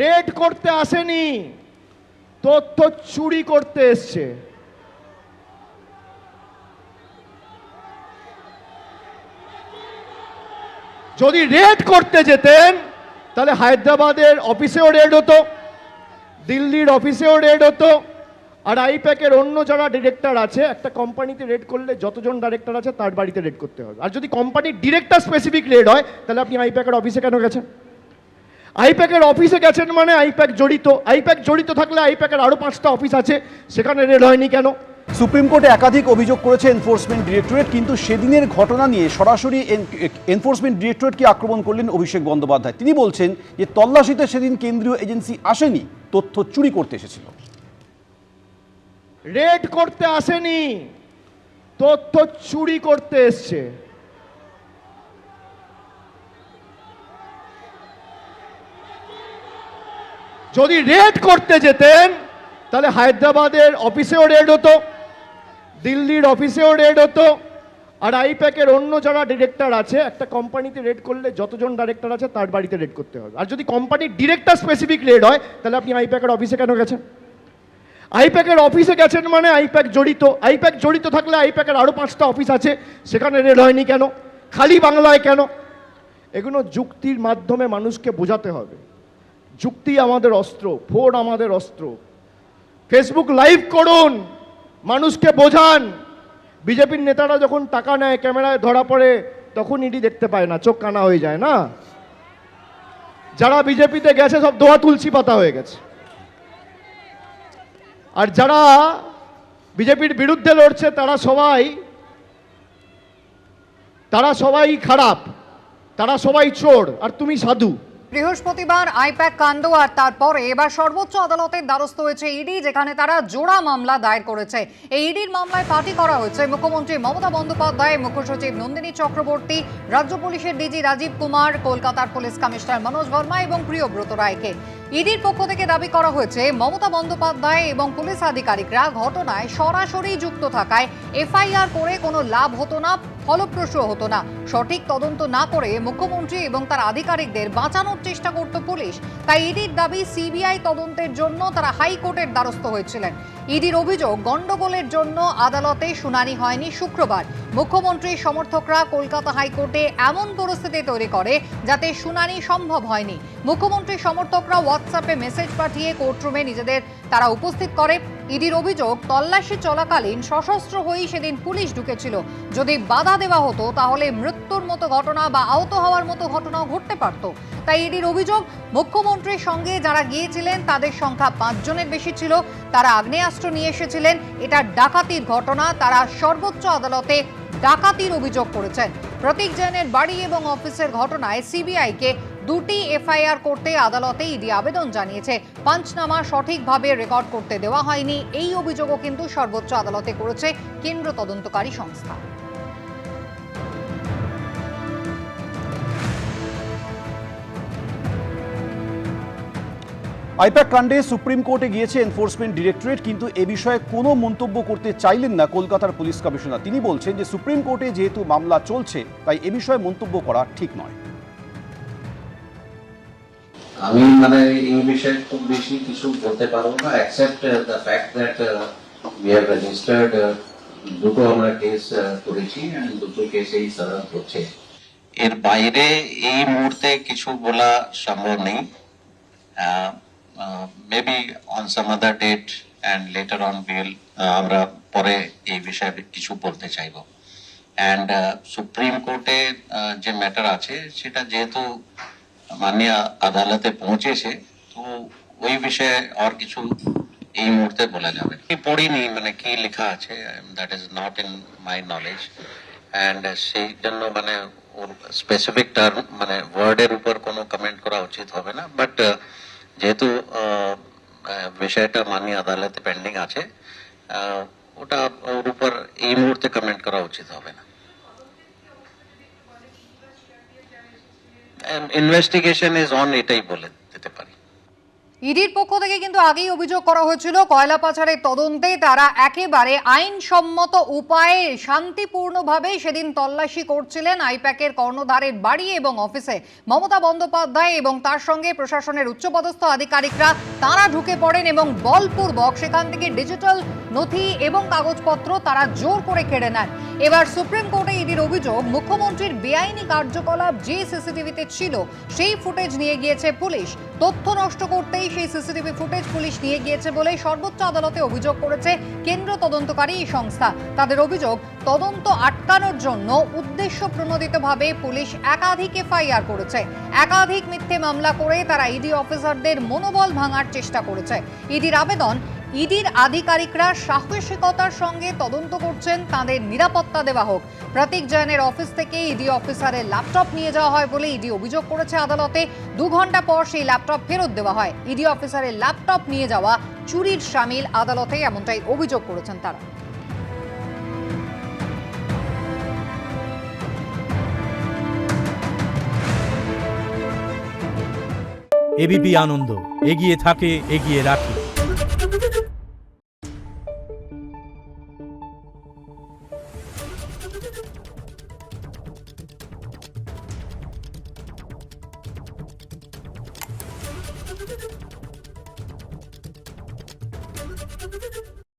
Red করতে আসেনি, তথ্য চুরি করতে এসছে। যদি রেড করতে যেতেন তাহলে হায়দ্রাবাদের অফিসেও রেড হতো, দিল্লির অফিসেও রেড হতো, আর আইপ্যাকের অন্য যারা ডিরেক্টর আছে, একটা কোম্পানিতে রেড করলে যতজন ডাইরেক্টর আছে তার বাড়িতে রেড করতে হবে। আর যদি কোম্পানির ডিরেক্টর স্পেসিফিক রেড হয় তাহলে আপনি আইপ্যাকের অফিসে কেন গেছেন? আইপ্যাকের অফিসে গেছেন মানে আইপ্যাক জড়িত। আইপ্যাক জড়িত থাকলে আইপ্যাকের আরও 5টা অফিস আছে, সেখানে রেড হয়নি কেন? সুপ্রিম কোর্টে একাধিক অভিযোগ করেছে এনফোর্সমেন্ট ডিরেক্টরেট, কিন্তু সেদিনের ঘটনা নিয়ে সরাসরি এনফোর্সমেন্ট ডিরেক্টরেটকে আক্রমণ করলেন অভিষেক বন্দ্যোপাধ্যায়। তিনি বলছেন যে তল্লাশিতে সেদিন কেন্দ্রীয় এজেন্সি আসেনি, তথ্য চুরি করতে এসেছিল। রেড করতে আসেনি, তথ্য চুরি করতে এসছে। যদি রেড করতে যেতেন তাহলে হায়দ্রাবাদের অফিসেও রেড হতো, দিল্লির অফিসেও রেড হতো, আর আইপ্যাকের অন্য যারা ডিরেক্টর আছে, একটা কোম্পানিতে রেড করলে যতজন ডাইরেক্টর আছে তার বাড়িতে রেড করতে হবে। আর যদি কোম্পানির ডিরেক্টর স্পেসিফিক রেড হয় তাহলে আপনি আইপ্যাকের অফিসে কেন গেছেন? আইপ্যাকের অফিসে গেছেন মানে আইপ্যাক জড়িত। আইপ্যাক জড়িত থাকলে আইপ্যাকের আরও 5টা অফিস আছে, সেখানে রেড হয়নি কেন? খালি বাংলায় কেন? এগুলো যুক্তির মাধ্যমে মানুষকে বোঝাতে হবে। যুক্তি আমাদের অস্ত্র, ফোন আমাদের অস্ত্র। ফেসবুক লাইভ করুন, মানুষকে বোঝান। বিজেপির নেতারা যখন টাকা নেয়, ক্যামেরায় ধরা পড়ে, তখন ইডি দেখতে পায় না, চোখ কানা হয়ে যায় না? যারা বিজেপিতে গেছে সব দোয়া তুলসী পাতা হয়ে গেছে। আর যারা বিজেপির বিরুদ্ধে লড়ছে তারা সবাই খারাপ, তারা সবাই চোর, আর তুমি সাধু। বৃহস্পতিবার আইপ্যাক কাণ্ড আর তারপরে এবার সর্বোচ্চ আদালতের দ্বারস্থ হয়েছে ইডি, যেখানে তারা জোড়া মামলা দায়ের করেছে। এই ইডির মামলায় পার্টি করা হয়েছে মুখ্যমন্ত্রী মমতা বন্দ্যোপাধ্যায়, মুখ্য সচিব নন্দিনী চক্রবর্তী, রাজ্য পুলিশের ডিজি রাজীব কুমার, কলকাতার পুলিশ কমিশনার মনোজ ভার্মা এবং প্রিয়ব্রত রায়কে। ইডির পক্ষ থেকে দাবি করা হয়েছে মমতা বন্দ্যোপাধ্যায় এবং পুলিশ আধিকারিকরা ঘটনায় সরাসরি যুক্ত থাকায় এফআইআর করে কোনো লাভ হতো না, ফলপ্রসূ হতো না। সঠিক তদন্ত না করে মুখ্যমন্ত্রী এবং তার আধিকারিকদের বাঁচানোর চেষ্টা করত পুলিশ। তাই ইডির দাবি সিবিআই তদন্তের জন্য তারা হাইকোর্টের দ্বারস্থ হয়েছিলেন। ইডির অভিযোগ, গন্ডগোলের জন্য আদালতে শুনানি হয়নি শুক্রবার। মুখ্যমন্ত্রীর সমর্থকরা কলকাতা হাইকোর্টে এমন পরিস্থিতি তৈরি করে যাতে শুনানি সম্ভব হয়নি। মুখ্যমন্ত্রীর সমর্থকরা হোয়াটসঅ্যাপে মেসেজ পাঠিয়ে কোর্টরুমে নিজেদের তারা উপস্থিত করে। ইডির অভিযোগ, তল্লাশি চলাকালীন সশস্ত্র হয়েই সেদিন পুলিশ ঢুকেছিল। যদি বাধা দেওয়া হতো তাহলে মৃত্যুর মতো ঘটনা বা আহত হওয়ার মতো ঘটনাও ঘটতে পারত। তাই ইডির অভিযোগ, মুখ্যমন্ত্রীর সঙ্গে যারা গিয়েছিলেন তাদের সংখ্যা 5 জনের বেশি ছিল। তারা আগ্নেয়াস্ত্র নিয়ে এসেছিলেন। এটা ডাকাতির ঘটনা। তারা সর্বোচ্চ আদালতে ডাকাতির অভিযোগ করেছেন। প্রতীক জৈনের বাড়ি এবং অফিসের ঘটনায় সিবিআইকে 2টি এফআইআর করতে আদালতে ইডি আবেদন জানিয়েছে। পাঞ্চনামা সঠিকভাবে রেকর্ড করতে দেওয়া হয়নি, এই অভিযোগও কিন্তু সর্বোচ্চ আদালতে করেছে কেন্দ্র তদন্তকারী সংস্থা। আইপ্যাক কাণ্ডে সুপ্রিম কোর্টে গিয়েছে এনফোর্সমেন্ট ডিরেক্টরেট, কিন্তু এ বিষয়ে কোনো মন্তব্য করতে চাইলেন না কলকাতার পুলিশ কমিশনার। তিনি বলছেন যে সুপ্রিম কোর্টে যেহেতু মামলা চলছে তাই এ বিষয়ে মন্তব্য করা ঠিক নয়। আমি এই বিষয়ে খুব বেশি কিছু বলতে পারবো না, except the fact that we have registered দুটো আমরা কেস করেছি এন্ড দুটো কেসেই তদন্ত হচ্ছে। এর বাইরে এই মুহূর্তে কিছু বলা সম্ভব নেই। Maybe on some other date and later on will আমরা পরে এই বিষয়ে কিছু বলতে চাইবো। এন্ড সুপ্রিম কোর্টে যে ম্যাটার আছে সেটা যেহেতু মাননীয় আদালতে পৌঁছেছে, তো ওই বিষয়ে আর কিছু এই মুহূর্তে বলা যাবে না। পড়িনি কি লেখা আছে, that is not in my knowledge. And সেই জন্য ওর স্পেসিফিক টার্ম ওয়ার্ডের উপর কোনো কমেন্ট করা উচিত হবে না। বাট যেহেতু বিষয়টা মাননীয় আদালতে পেন্ডিং আছে, ওটা ওর উপর এই মুহূর্তে কমেন্ট করা উচিত হবে না। ইনভেস্টিগেশন ইজ অন, এটাই বলে দিতে পারি। ইডির পক্ষ থেকে কিন্তু আগেই অভিযোগ করা হয়েছিল কয়লা পাচারের তদন্তে তারা একেবারে আইনসম্মত উপায়ে শান্তিপূর্ণভাবে সেদিন তল্লাশি করছিলেন আইপ্যাকের কর্ণধারের বাড়ি এবং অফিসে। মমতা বন্দ্যোপাধ্যায় এবং তার সঙ্গে প্রশাসনের উচ্চপদস্থ আধিকারিকরা তারা ঢুকে পড়েন এবং বলপূর্বক সেখান থেকে ডিজিটাল নথি এবং কাগজপত্র তারা জোর করে কেড়ে নেন। এবার সুপ্রিম কোর্টে ইডির অভিযোগ, মুখ্যমন্ত্রীর বেআইনি কার্যকলাপ যে সিসিটিভিতে ছিল সেই ফুটেজ নিয়ে গিয়েছে পুলিশ। তথ্য নষ্ট করতেই সেই সিসিটিভি ফুটেজ পুলিশ নিয়ে গিয়েছে বলে সর্বোচ্চ আদালতে অভিযোগ করেছে কেন্দ্র তদন্তকারী এই সংস্থা। তাদের অভিযোগ, তদন্ত আটকানোর জন্য উদ্দেশ্য প্রণোদিতভাবে পুলিশ একাধিক এফআইআর করেছে। একাধিক মিথ্যে মামলা করে তারা ইডি অফিসারদের মনোবল ভাঙার চেষ্টা করেছে। ইডির আবেদন, ইডির আধিকারিকরা সাহসিকতার সঙ্গে তদন্ত করছেন, তাদের নিরাপত্তা দেওয়া হোক। প্রতীক জৈনের অফিস থেকে ইডি অফিসারের ল্যাপটপ নিয়ে যাওয়া হয় বলে ইডি অভিযোগ করেছে আদালতে। 2 ঘন্টা পর সেই ল্যাপটপ ফেরত দেওয়া হয়। ইডি অফিসারের ল্যাপটপ নিয়ে যাওয়া চুরির শামিল আদালতে, এমনটাই অভিযোগ করেছেন তারা। এবিপি আনন্দ, এগিয়ে থাকে, এগিয়ে রাখে।